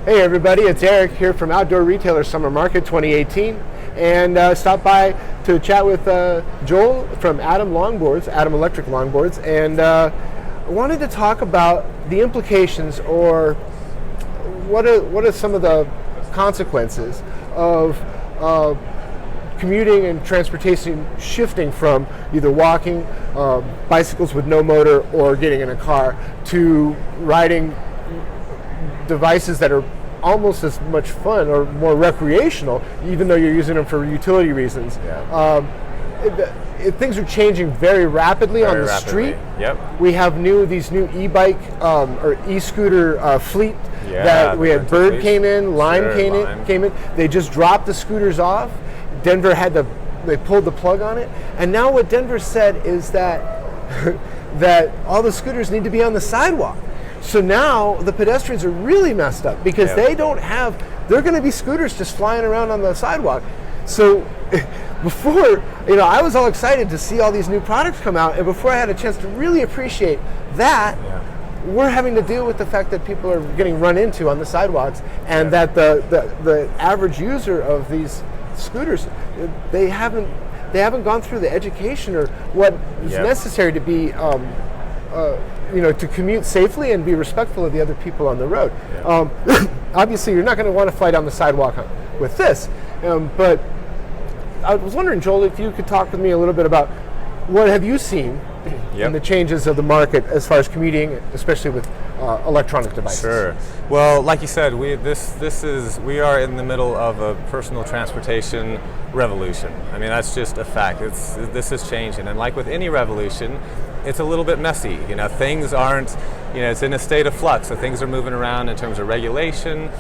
Hey everybody, it's Eric here from Outdoor Retailer Summer Market 2018, and stopped by to chat with Joel from Adam Electric Longboards, and wanted to talk about the implications, or what are some of the consequences of commuting and transportation shifting from either walking, bicycles with no motor, or getting in a car, to riding devices that are almost as much fun or more recreational, even though you're using them for utility reasons. Yeah. Things are changing very rapidly on the street. Yep. We have these new e-bike or e-scooter fleet that we had. Bird came in, Lime came in. They just dropped the scooters off. Denver they pulled the plug on it, and now what Denver said is that that all the scooters need to be on the sidewalk. So now the pedestrians are really messed up because they're going to be scooters just flying around on the sidewalk. So before, I was all excited to see all these new products come out, and before I had a chance to really appreciate that, we're having to deal with the fact that people are getting run into on the sidewalks, and that the average user of these scooters, they haven't gone through the education or what is necessary to be to commute safely and be respectful of the other people on the road. Obviously, you're not going to want to fly down the sidewalk with this, but I was wondering, Joel, if you could talk with me a little bit about what have you seen in the changes of the market as far as commuting, especially with electronic devices. Sure. Well, like you said, we are in the middle of a personal transportation revolution. I mean, that's just a fact. This is changing, and like with any revolution, it's a little bit messy. Things aren't, it's in a state of flux. So things are moving around in terms of regulation,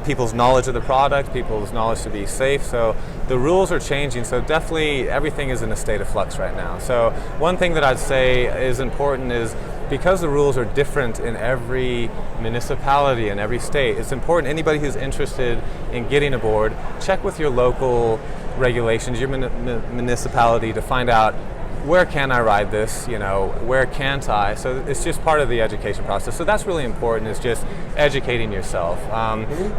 people's knowledge of the product, people's knowledge to be safe. So the rules are changing. So definitely everything is in a state of flux right now. So one thing that I'd say is important is, because the rules are different in every municipality and every state, it's important anybody who's interested in getting aboard, check with your local regulations, your municipality, to find out, where can I ride this? Where can't I? So it's just part of the education process. So that's really important, is just educating yourself.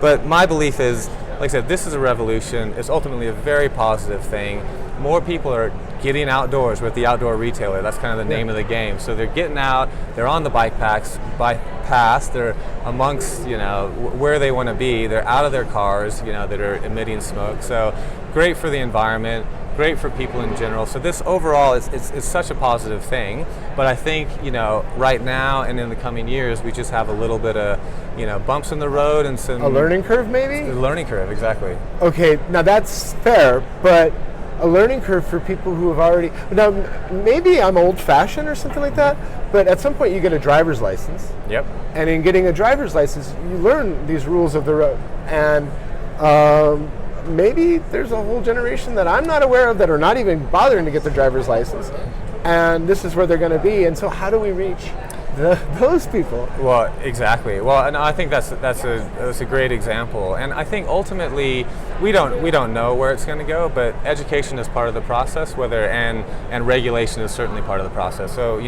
But my belief is, like I said, this is a revolution. It's ultimately a very positive thing. More people are getting outdoors with the Outdoor Retailer. That's kind of the name of the game. So they're getting out, they're on the bike paths, they're amongst, where they want to be. They're out of their cars, that are emitting smoke. So great for the environment, great for people in general. So this overall is such a positive thing. But I think, right now and in the coming years, we just have a little bit of, bumps in the road and some... A learning curve, maybe? A learning curve, exactly. Okay, now that's fair, but a learning curve for people who have already... Now, maybe I'm old-fashioned or something like that, but at some point you get a driver's license. Yep. And in getting a driver's license, you learn these rules of the road. And maybe there's a whole generation that I'm not aware of that are not even bothering to get their driver's license. And this is where they're going to be. And so how do we reach those people? Well, exactly. Well, and I think that's a great example. And I think ultimately we don't know where it's going to go, but education is part of the process, and regulation is certainly part of the process. So,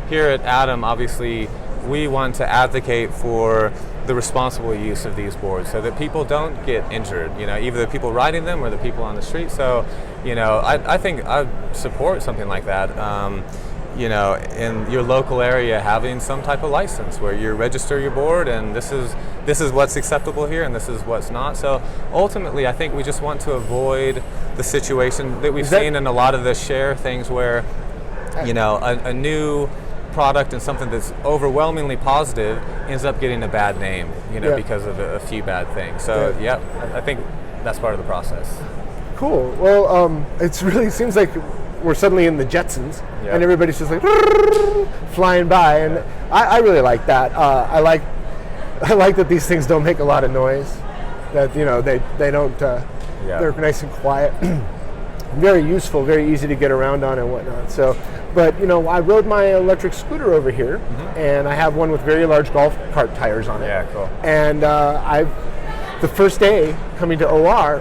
here at Adam, obviously, we want to advocate for the responsible use of these boards so that people don't get injured, either the people riding them or the people on the street. So, I think I support something like that. In your local area, having some type of license where you register your board, and this is what's acceptable here and this is what's not. So ultimately, I think we just want to avoid the situation that we've seen in a lot of the share things where, a new product and something that's overwhelmingly positive ends up getting a bad name, because of a few bad things. So I think that's part of the process. Cool. Well, it really seems like we're suddenly in the Jetsons, and everybody's just like flying by, and I really like that. I like that these things don't make a lot of noise. That they don't. They're nice and quiet. Very useful, very easy to get around on and whatnot. So, but I rode my electric scooter over here, and I have one with very large golf cart tires on it. Yeah, cool. And the first day coming to OR.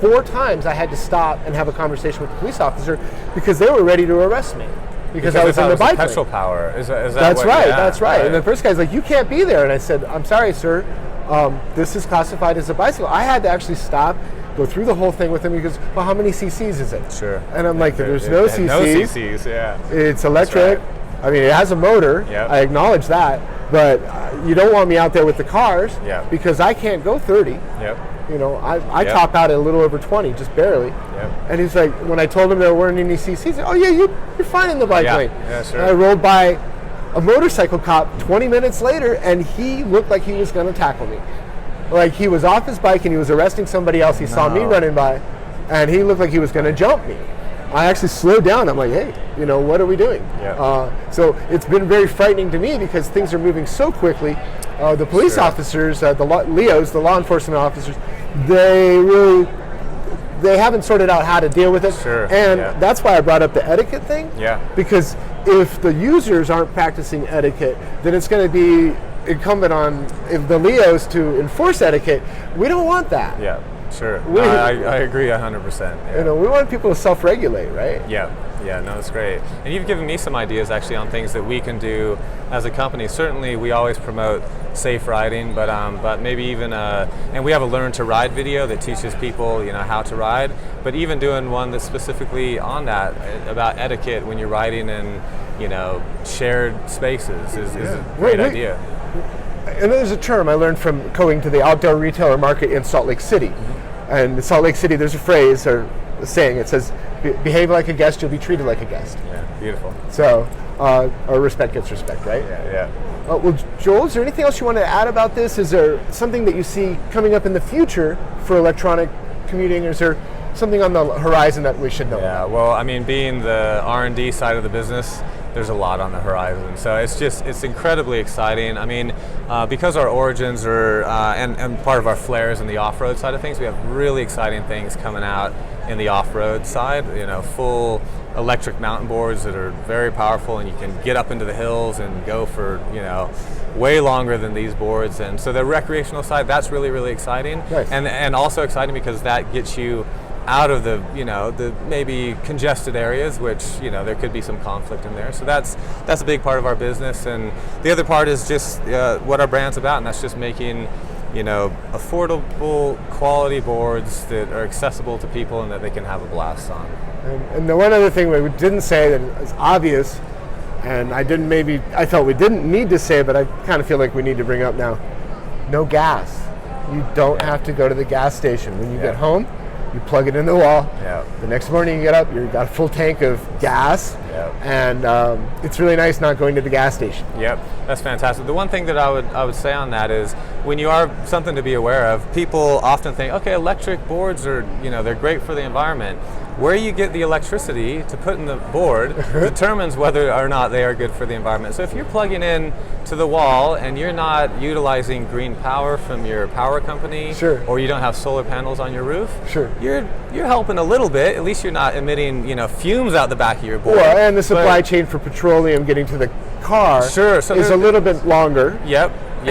4 times I had to stop and have a conversation with the police officer because they were ready to arrest me because I was in the bike lane. Petrol power. Is that That's what, right. yeah, that's right. And the first guy's like, "You can't be there." And I said, "I'm sorry, sir. this is classified as a bicycle. I had to actually stop, go through the whole thing with him. He goes, well, how many cc's is it? Sure. And I'm like, there's no cc's. No cc's, yeah. It's electric. Right. I mean, it has a motor. Yep. I acknowledge that. But you don't want me out there with the cars because I can't go 30. Yep. You know, I top out at a little over 20, just barely. Yep. And he's like, when I told him there weren't any cc's, he's like, oh yeah, you're fine in the bike lane. Yeah, sure. And I rolled by a motorcycle cop 20 minutes later, and he looked like he was going to tackle me. Like he was off his bike and he was arresting somebody else. He saw me running by, and he looked like he was going to jump me. I actually slowed down. I'm like, hey, you know, what are we doing? Yeah. So it's been very frightening to me because things are moving so quickly. The police officers, the LEOs, the law enforcement officers, they haven't sorted out how to deal with it. Sure. And that's why I brought up the etiquette thing. Yeah. Because if the users aren't practicing etiquette, then it's going to be incumbent on the LEOs to enforce etiquette. We don't want that. Yeah. Sure. I agree 100%. Yeah. You know, we want people to self-regulate, right? Yeah. Yeah, no, that's great. And you've given me some ideas actually on things that we can do as a company. Certainly, we always promote safe riding, but maybe even and we have a Learn to Ride video that teaches people, you know, how to ride. But even doing one that's specifically on that about etiquette when you're riding in, you know, shared spaces is a great idea. And there's a term I learned from going to the outdoor retailer market in Salt Lake City. And in Salt Lake City, there's a phrase or a saying. It says, "Behave like a guest, you'll be treated like a guest." Yeah, beautiful. So, or respect gets respect, right? Yeah. Well, Joel, is there anything else you want to add about this? Is there something that you see coming up in the future for electronic commuting? Is there something on the horizon that we should know about? Yeah, well, I mean, being the R&D side of the business, there's a lot on the horizon. So it's incredibly exciting. I mean, because our origins are, and part of our flares in the off-road side of things, we have really exciting things coming out in the off-road side, you know, full electric mountain boards that are very powerful, and you can get up into the hills and go for, you know, way longer than these boards. And so the recreational side, that's really, really exciting. Nice. And also exciting because that gets you out of the, you know, the maybe congested areas, which, you know, there could be some conflict in there. So that's a big part of our business. And the other part is just what our brand's about, and that's just making, you know, affordable quality boards that are accessible to people and that they can have a blast on. And the one other thing we didn't say that is obvious, and I felt we didn't need to say, but I kind of feel like we need to bring up now, no gas. You don't have to go to the gas station. When you get home, you plug it in the wall. The next morning you get up, you've got a full tank of gas, and it's really nice not going to the gas station. Yep, that's fantastic. The one thing that I would say on that is, when you are something to be aware of, people often think, okay, electric boards are, you know, they're great for the environment. Where you get the electricity to put in the board determines whether or not they are good for the environment. So if you're plugging in to the wall and you're not utilizing green power from your power company, or you don't have solar panels on your roof, you're helping a little bit. At least you're not emitting, you know, fumes out the back of your board. Well, and the supply chain for petroleum getting to the car is a little bit longer. Yeah,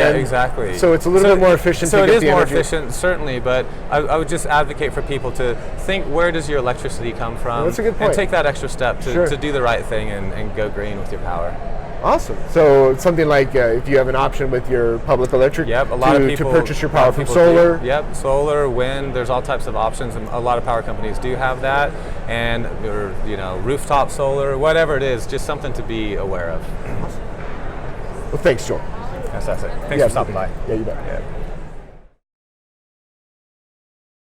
exactly. So it's a little bit more efficient to get the energy. So it is more efficient, certainly, but I would just advocate for people to think, where does your electricity come from? Well, that's a good point. And take that extra step to do the right thing and go green with your power. Awesome. So something like if you have an option with your public electric to purchase your power from solar. Solar, wind, there's all types of options, and a lot of power companies do have that, and or, you know, rooftop solar, whatever it is, just something to be aware of. Well, thanks, Joel. Fantastic. Thanks for stopping by. Yeah, you bet. Yeah.